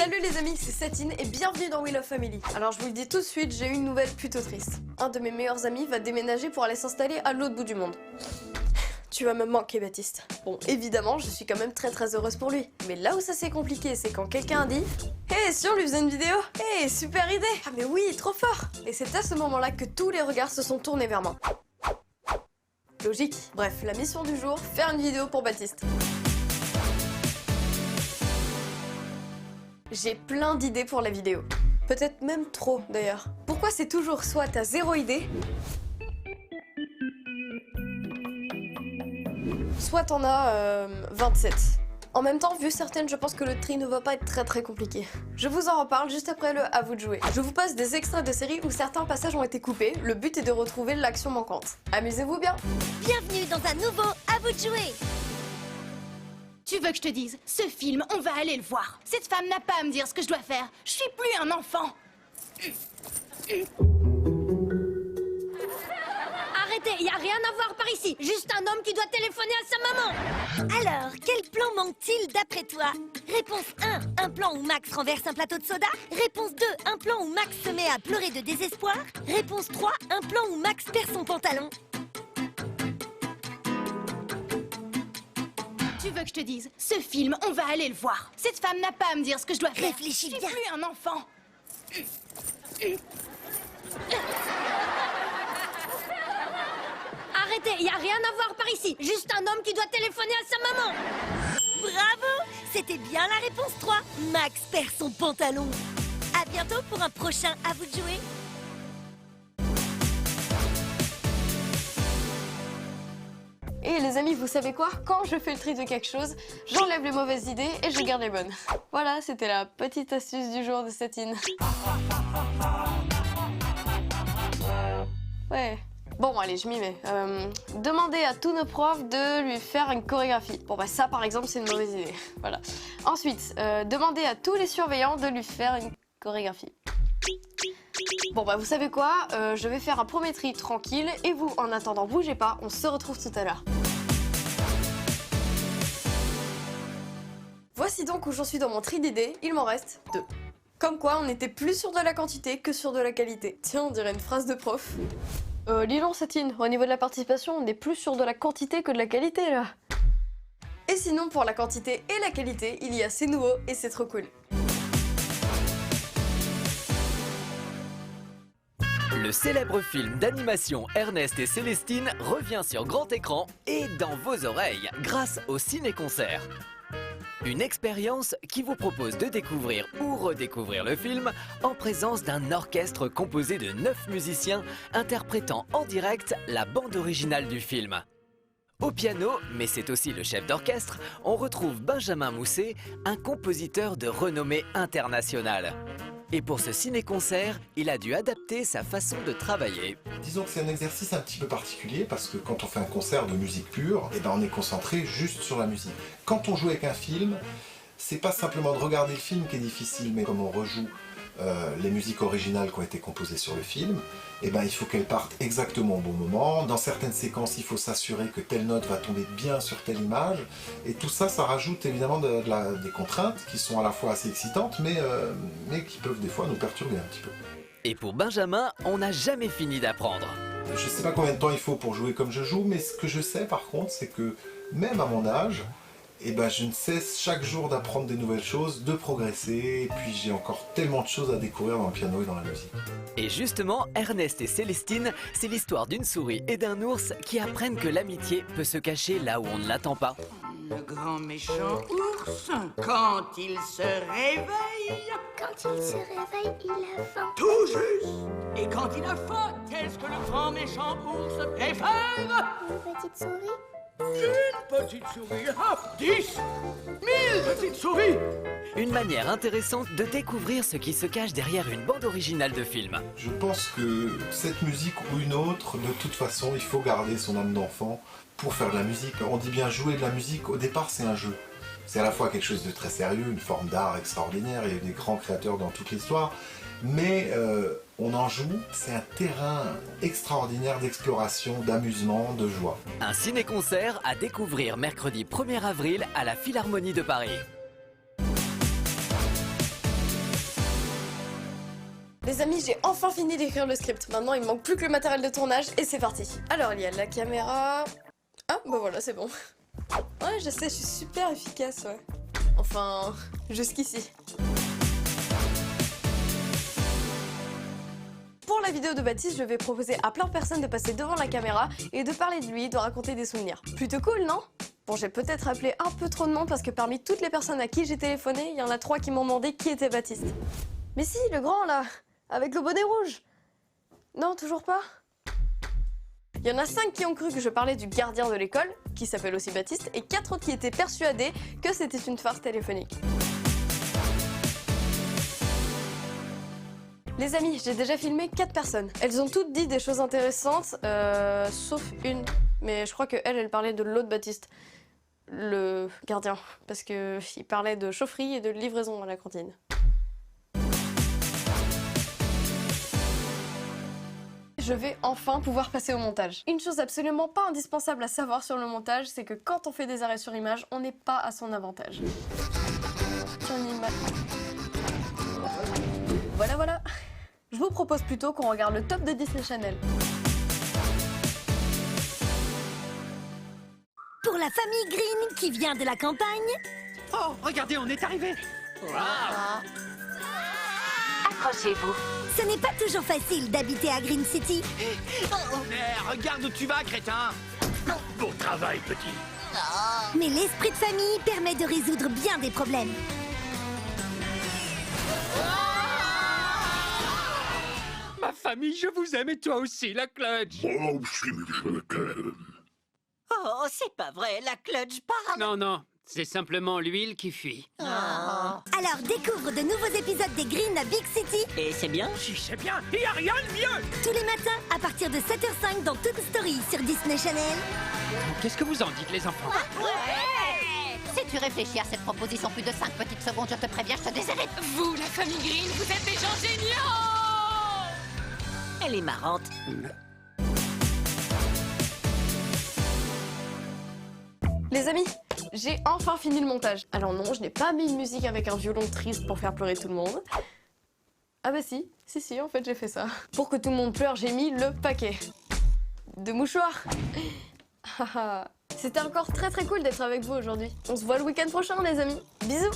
Salut les amis, c'est Satine et bienvenue dans We Love Family. Alors je vous le dis tout de suite, j'ai une nouvelle plutôt triste. Un de mes meilleurs amis va déménager pour aller s'installer à l'autre bout du monde. Tu vas me manquer Baptiste. Bon, évidemment, je suis quand même très heureuse pour lui. Mais là où ça s'est compliqué, c'est quand quelqu'un a dit « Hey, si on lui faisait une vidéo? Hey, super idée! Ah mais oui, trop fort !» Et c'est à ce moment-là que tous les regards se sont tournés vers moi. Logique. Bref, la mission du jour, faire une vidéo pour Baptiste. J'ai plein d'idées pour la vidéo. Peut-être même trop d'ailleurs. Pourquoi c'est toujours soit t'as zéro idée, soit t'en as 27. En même temps, vu certaines, je pense que le tri ne va pas être très compliqué. Je vous en reparle juste après le à vous de jouer. Je vous passe des extraits de séries où certains passages ont été coupés. Le but est de retrouver l'action manquante. Amusez-vous bien. Bienvenue dans un nouveau à vous de jouer. Tu veux que je te dise, ce film, on va aller le voir. Cette femme n'a pas à me dire ce que je dois faire. Je suis plus un enfant. Arrêtez, y a rien à voir par ici. Juste un homme qui doit téléphoner à sa maman. Alors, quel plan manque-t-il d'après toi? Réponse 1, un plan où Max renverse un plateau de soda. Réponse 2, un plan où Max se met à pleurer de désespoir. Réponse 3, un plan où Max perd son pantalon. Tu veux que je te dise, ce film, on va aller le voir. Cette femme n'a pas à me dire ce que je dois faire. Réfléchis Je suis bien. plus un enfant. Arrêtez, y a rien à voir par ici. Juste un homme qui doit téléphoner à sa maman. Bravo, c'était bien la réponse 3. Max perd son pantalon. À bientôt pour un prochain à vous de jouer. Et les amis, vous savez quoi? Quand je fais le tri de quelque chose, j'enlève les mauvaises idées et je garde les bonnes. Voilà, c'était la petite astuce du jour de Satine. Ouais. Bon, allez, je m'y mets. Demander à tous nos profs de lui faire une chorégraphie. Bon, bah ça, par exemple, c'est une mauvaise idée. Voilà. Ensuite, demander à tous les surveillants de lui faire une chorégraphie. Bon, bah vous savez quoi? Je vais faire un premier tri tranquille et vous, en attendant, bougez pas, on se retrouve tout à l'heure. Voici donc où j'en suis dans mon tri d'idées, il m'en reste 2. Comme quoi, on était plus sur de la quantité que sur de la qualité. Tiens, on dirait une phrase de prof. Dis donc Satine, au niveau de la participation, on est plus sur de la quantité que de la qualité là. Et sinon, pour la quantité et la qualité, il y a C'est nouveau et c'est trop cool. Le célèbre film d'animation Ernest et Célestine revient sur grand écran et dans vos oreilles grâce au ciné-concert. Une expérience qui vous propose de découvrir ou redécouvrir le film en présence d'un orchestre composé de 9 musiciens interprétant en direct la bande originale du film. Au piano, mais c'est aussi le chef d'orchestre, on retrouve Benjamin Mousset, un compositeur de renommée internationale. Et pour ce ciné-concert, il a dû adapter sa façon de travailler. Disons que c'est un exercice un petit peu particulier parce que quand on fait un concert de musique pure, eh ben on est concentré juste sur la musique. Quand on joue avec un film, c'est pas simplement de regarder le film qui est difficile, mais comme on rejoue les musiques originales qui ont été composées sur le film, eh ben il faut qu'elles partent exactement au bon moment. Dans certaines séquences, il faut s'assurer que telle note va tomber bien sur telle image. Et tout ça, ça rajoute évidemment des contraintes qui sont à la fois assez excitantes, mais qui peuvent des fois nous perturber un petit peu. Et pour Benjamin, on n'a jamais fini d'apprendre. Je ne sais pas combien de temps il faut pour jouer comme je joue, mais ce que je sais par contre, c'est que même à mon âge, eh ben, je ne cesse chaque jour d'apprendre des nouvelles choses, de progresser, et puis j'ai encore tellement de choses à découvrir dans le piano et dans la musique. Et justement, Ernest et Célestine, c'est l'histoire d'une souris et d'un ours qui apprennent que l'amitié peut se cacher là où on ne l'attend pas. Le grand méchant ours, quand il se réveille, Quand il se réveille, il a faim. tout juste. Et quand il a faim, qu'est-ce que le grand méchant ours préfère? Une petite souris. Une petite souris, 10 000 petites souris. Une manière intéressante de découvrir ce qui se cache derrière une bande originale de film. Je pense que cette musique ou une autre, de toute façon, il faut garder son âme d'enfant pour faire de la musique. On dit bien jouer de la musique, au départ c'est un jeu. C'est à la fois quelque chose de très sérieux, une forme d'art extraordinaire, il y a eu des grands créateurs dans toute l'histoire, mais on en joue, c'est un terrain extraordinaire d'exploration, d'amusement, de joie. Un ciné-concert à découvrir mercredi 1er avril à la Philharmonie de Paris. Les amis, j'ai enfin fini d'écrire le script. Maintenant, il me manque plus que le matériel de tournage et c'est parti. Alors, il y a la caméra... Ah, bah voilà, c'est bon. Ouais, je sais, je suis super efficace, ouais. Enfin, jusqu'ici. Pour la vidéo de Baptiste, je vais proposer à plein de personnes de passer devant la caméra et de parler de lui, de raconter des souvenirs. Plutôt cool, non? Bon, j'ai peut-être appelé un peu trop de monde parce que parmi toutes les personnes à qui j'ai téléphoné, il y en a 3 qui m'ont demandé qui était Baptiste. Mais si, le grand là, avec le bonnet rouge. Non, toujours pas? Il y en a 5 qui ont cru que je parlais du gardien de l'école, qui s'appelle aussi Baptiste, et 4 autres qui étaient persuadés que c'était une farce téléphonique. Les amis, j'ai déjà filmé 4 personnes. Elles ont toutes dit des choses intéressantes, sauf une. Mais je crois que elle parlait de l'autre Baptiste, le gardien, parce que il parlait de chaufferie et de livraison à la cantine. Je vais enfin pouvoir passer au montage. Une chose absolument pas indispensable à savoir sur le montage, c'est que quand on fait des arrêts sur image, on n'est pas à son avantage. Voilà. Je vous propose plutôt qu'on regarde le top de Disney Channel. Pour la famille Green qui vient de la campagne, Oh, regardez, on est arrivé. Accrochez-vous. ce n'est pas toujours facile d'habiter à Green City. Mais regarde où tu vas, crétin. Bon travail, petit. Mais l'esprit de famille permet de résoudre bien des problèmes. Ma famille, je vous aime et toi aussi, la Clutch. Oh, c'est pas vrai, la Clutch parle. Non, c'est simplement l'huile qui fuit. Alors découvre de nouveaux épisodes des Green à Big City Et c'est bien? Si c'est bien, il n'y a rien de mieux. tous les matins à partir de 7h05 dans Toon Story sur Disney Channel. Qu'est-ce que vous en dites, les enfants? Si tu réfléchis à cette proposition plus de 5 petites secondes, je te préviens, je te déshérite. Vous, la famille Green, vous êtes des gens géniaux! Elle est marrante. Les amis, j'ai enfin fini le montage. Alors non, je n'ai pas mis une musique avec un violon triste pour faire pleurer tout le monde. Ah bah si, en fait j'ai fait ça. Pour que tout le monde pleure, j'ai mis le paquet de mouchoirs. C'était encore très cool d'être avec vous aujourd'hui. On se voit le week-end prochain les amis. Bisous.